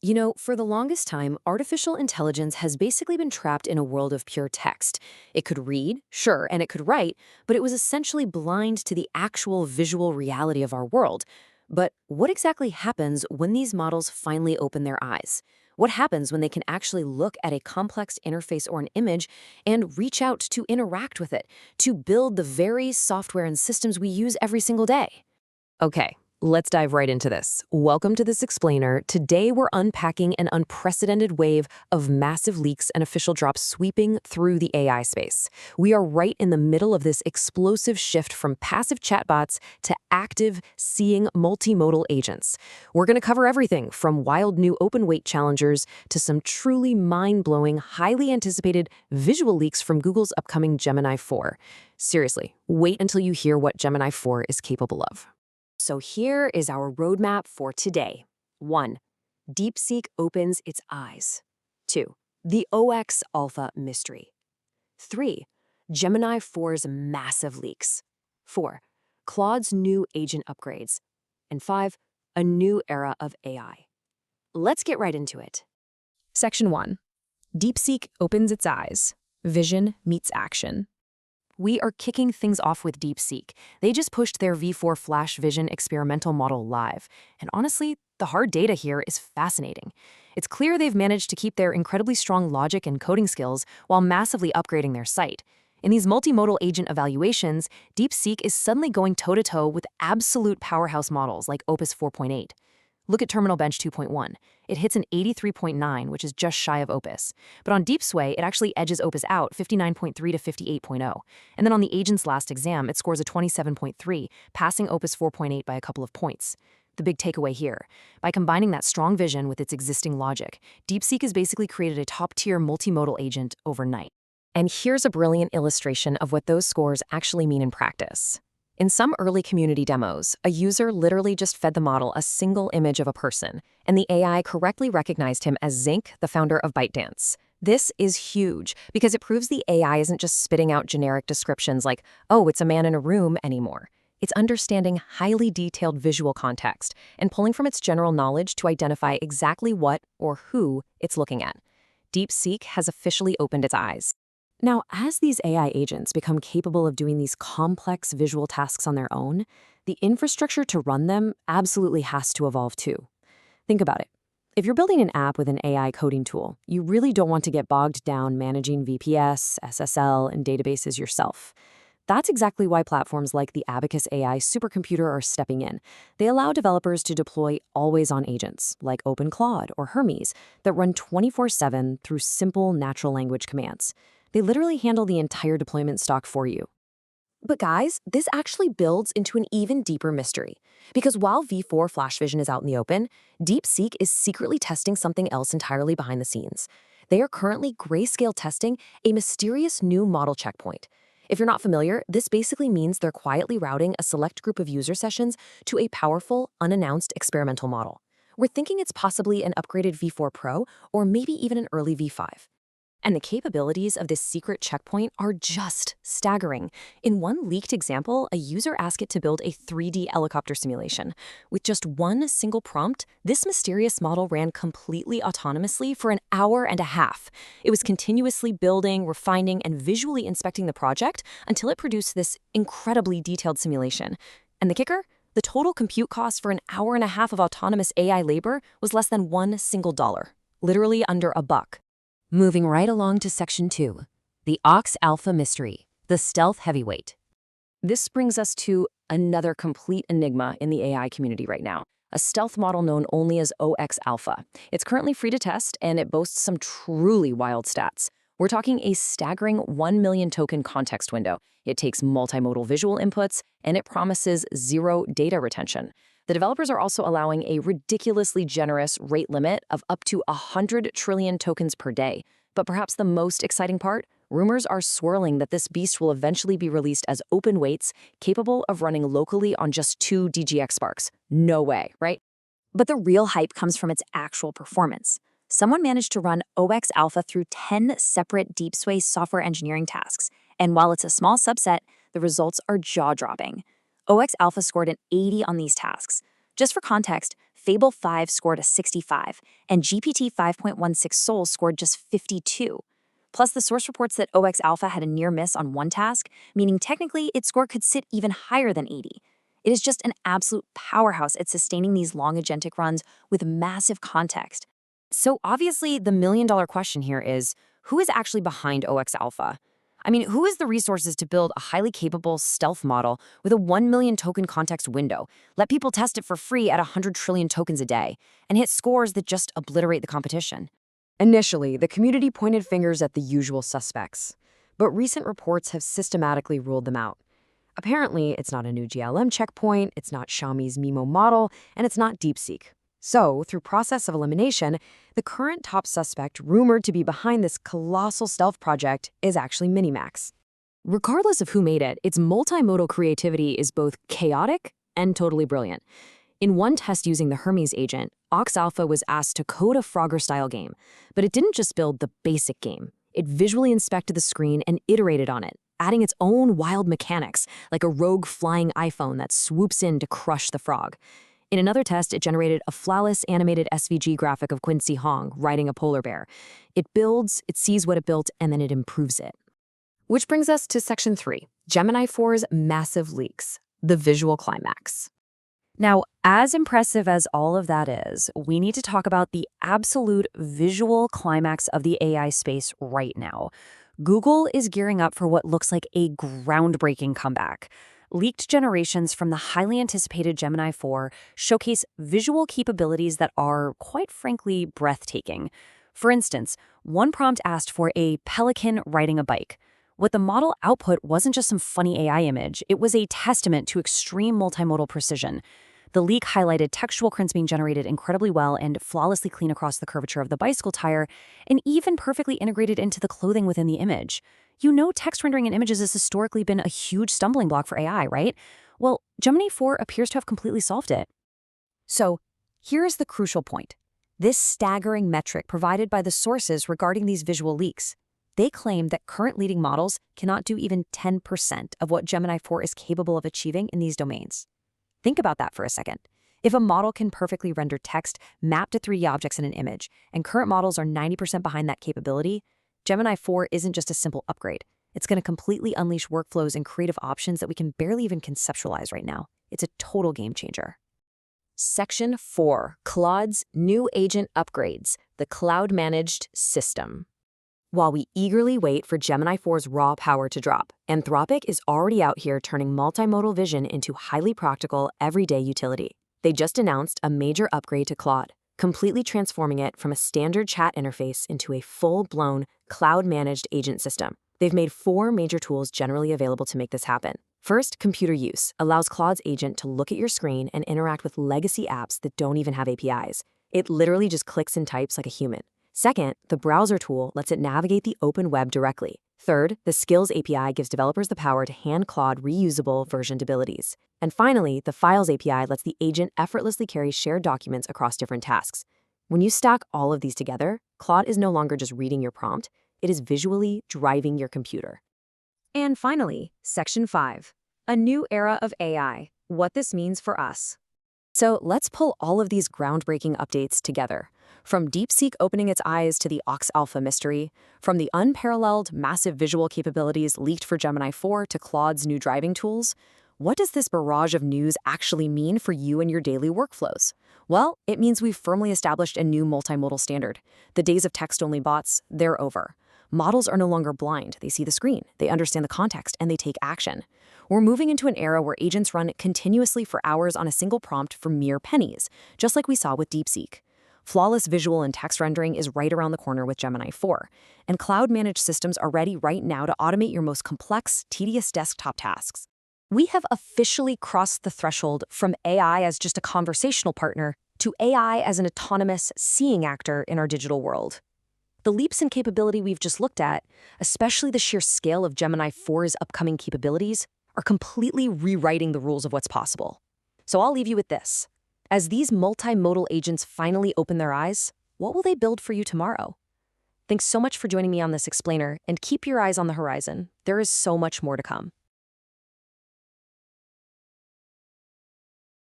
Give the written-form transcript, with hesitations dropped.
You know, for the longest time, artificial intelligence has basically been trapped in a world of pure text. It could read, sure, and it could write, but it was essentially blind to the actual visual reality of our world. But what exactly happens when these models finally open their eyes? What happens when they can actually look at a complex interface or an image and reach out to interact with it, to build the very software and systems we use every single day? Okay, let's dive right into this. Welcome to This Explainer. Today we're unpacking an unprecedented wave of massive leaks and official drops sweeping through the AI space. We are right in the middle of this explosive shift from passive chatbots to active, seeing multimodal agents. We're going to cover everything from wild new open weight challengers to some truly mind-blowing, highly anticipated visual leaks from Google's upcoming Gemini 4. Seriously, wait until you hear what Gemini 4 is capable of. So here is our roadmap for today. 1. DeepSeek opens its eyes. 2. The OX Alpha mystery. 3. Gemini 4's massive leaks. 4. Claude's new agent upgrades. And 5. A new era of AI. Let's get right into it. Section 1. DeepSeek opens its eyes. Vision meets action. We are kicking things off with DeepSeek. They just pushed their V4 Flash Vision experimental model live. And honestly, the hard data here is fascinating. It's clear they've managed to keep their incredibly strong logic and coding skills while massively upgrading their site. In these multimodal agent evaluations, DeepSeek is suddenly going toe-to-toe with absolute powerhouse models like Opus 4.8. Look at Terminal Bench 2.1. It hits an 83.9, which is just shy of Opus. But on Deep Sway, it actually edges Opus out 59.3 to 58.0. And then on the agent's last exam, it scores a 27.3, passing Opus 4.8 by a couple of points. The big takeaway here: by combining that strong vision with its existing logic, DeepSeek has basically created a top-tier multimodal agent overnight. And here's a brilliant illustration of what those scores actually mean in practice. In some early community demos, a user literally just fed the model a single image of a person, and the AI correctly recognized him as Zinc, the founder of ByteDance. This is huge because it proves the AI isn't just spitting out generic descriptions like, oh, it's a man in a room anymore. It's understanding highly detailed visual context and pulling from its general knowledge to identify exactly what or who it's looking at. DeepSeek has officially opened its eyes. Now, as these AI agents become capable of doing these complex visual tasks on their own, the infrastructure to run them absolutely has to evolve too. Think about it. If you're building an app with an AI coding tool, you really don't want to get bogged down managing VPS, SSL, and databases yourself. That's exactly why platforms like the Abacus AI supercomputer are stepping in. They allow developers to deploy always-on agents, like OpenClaude or Hermes, that run 24/7 through simple natural language commands. They literally handle the entire deployment stock for you. But guys, this actually builds into an even deeper mystery. Because while V4 Flash Vision is out in the open, DeepSeek is secretly testing something else entirely behind the scenes. They are currently grayscale testing a mysterious new model checkpoint. If you're not familiar, this basically means they're quietly routing a select group of user sessions to a powerful, unannounced experimental model. We're thinking it's possibly an upgraded V4 Pro or maybe even an early V5. And the capabilities of this secret checkpoint are just staggering. In one leaked example, a user asked it to build a 3D helicopter simulation. With just one single prompt, this mysterious model ran completely autonomously for an hour and a half. It was continuously building, refining, and visually inspecting the project until it produced this incredibly detailed simulation. And the kicker? The total compute cost for an hour and a half of autonomous AI labor was less than $1 single, literally under $1. Moving right along to Section 2, the OX Alpha mystery, the stealth heavyweight. This brings us to another complete enigma in the AI community right now, a stealth model known only as OX Alpha. It's currently free to test, and it boasts some truly wild stats. We're talking a staggering 1 million token context window. It takes multimodal visual inputs, and it promises zero data retention. The developers are also allowing a ridiculously generous rate limit of up to 100 trillion tokens per day. But perhaps the most exciting part? Rumors are swirling that this beast will eventually be released as open weights, capable of running locally on just 2 DGX sparks. No way, right? But the real hype comes from its actual performance. Someone managed to run OX Alpha through 10 separate DeepSway software engineering tasks, and while it's a small subset, the results are jaw-dropping. OX Alpha scored an 80 on these tasks. Just for context, Fable 5 scored a 65, and GPT 5.16 Sol scored just 52. Plus, the source reports that OX Alpha had a near miss on one task, meaning technically its score could sit even higher than 80. It is just an absolute powerhouse at sustaining these long agentic runs with massive context. So obviously, the million-dollar question here is, who is actually behind OX Alpha? I mean, who has the resources to build a highly capable stealth model with a 1 million token context window, let people test it for free at 100 trillion tokens a day, and hit scores that just obliterate the competition? Initially, the community pointed fingers at the usual suspects, but recent reports have systematically ruled them out. Apparently, it's not a new GLM checkpoint, it's not Xiaomi's MIMO model, and it's not DeepSeek. So, through process of elimination, the current top suspect rumored to be behind this colossal stealth project is actually Minimax. Regardless of who made it, its multimodal creativity is both chaotic and totally brilliant. In one test using the Hermes agent, Ox Alpha was asked to code a Frogger-style game, but it didn't just build the basic game. It visually inspected the screen and iterated on it, adding its own wild mechanics, like a rogue flying iPhone that swoops in to crush the frog. In another test, it generated a flawless animated SVG graphic of Quincy Hong riding a polar bear. It builds, it sees what it built, and then it improves it. Which brings us to Section 3, Gemini 4's massive leaks, the visual climax. Now, as impressive as all of that is, we need to talk about the absolute visual climax of the AI space right now. Google is gearing up for what looks like a groundbreaking comeback. Leaked generations from the highly anticipated Gemini 4 showcase visual capabilities that are, quite frankly, breathtaking. For instance, one prompt asked for a pelican riding a bike. What the model output wasn't just some funny AI image, it was a testament to extreme multimodal precision. The leak highlighted textual prints being generated incredibly well and flawlessly clean across the curvature of the bicycle tire, and even perfectly integrated into the clothing within the image. You know, text rendering in images has historically been a huge stumbling block for AI, right? Well, Gemini 4 appears to have completely solved it. So, here's the crucial point. This staggering metric provided by the sources regarding these visual leaks. They claim that current leading models cannot do even 10% of what Gemini 4 is capable of achieving in these domains. Think about that for a second. If a model can perfectly render text, map to 3D objects in an image, and current models are 90% behind that capability, Gemini 4 isn't just a simple upgrade. It's going to completely unleash workflows and creative options that we can barely even conceptualize right now. It's a total game changer. Section 4, Claude's new agent upgrades, the cloud-managed system. While we eagerly wait for Gemini 4's raw power to drop, Anthropic is already out here turning multimodal vision into highly practical, everyday utility. They just announced a major upgrade to Claude, completely transforming it from a standard chat interface into a full-blown, cloud-managed agent system. They've made 4 major tools generally available to make this happen. First, computer use allows Claude's agent to look at your screen and interact with legacy apps that don't even have APIs. It literally just clicks and types like a human. Second, the browser tool lets it navigate the open web directly. Third, the Skills API gives developers the power to hand Claude reusable versioned abilities. And finally, the Files API lets the agent effortlessly carry shared documents across different tasks. When you stack all of these together, Claude is no longer just reading your prompt, it is visually driving your computer. And finally, Section 5, a new era of AI, what this means for us. So let's pull all of these groundbreaking updates together. From DeepSeek opening its eyes to the Ox Alpha mystery, from the unparalleled massive visual capabilities leaked for Gemini 4 to Claude's new driving tools, what does this barrage of news actually mean for you and your daily workflows? Well, it means we've firmly established a new multimodal standard. The days of text-only bots, they're over. Models are no longer blind. They see the screen, they understand the context, and they take action. We're moving into an era where agents run continuously for hours on a single prompt for mere pennies, just like we saw with DeepSeek. Flawless visual and text rendering is right around the corner with Gemini 4, and cloud-managed systems are ready right now to automate your most complex, tedious desktop tasks. We have officially crossed the threshold from AI as just a conversational partner to AI as an autonomous, seeing actor in our digital world. The leaps in capability we've just looked at, especially the sheer scale of Gemini 4's upcoming capabilities, are completely rewriting the rules of what's possible. So I'll leave you with this. As these multimodal agents finally open their eyes, what will they build for you tomorrow? Thanks so much for joining me on this explainer, and keep your eyes on the horizon. There is so much more to come.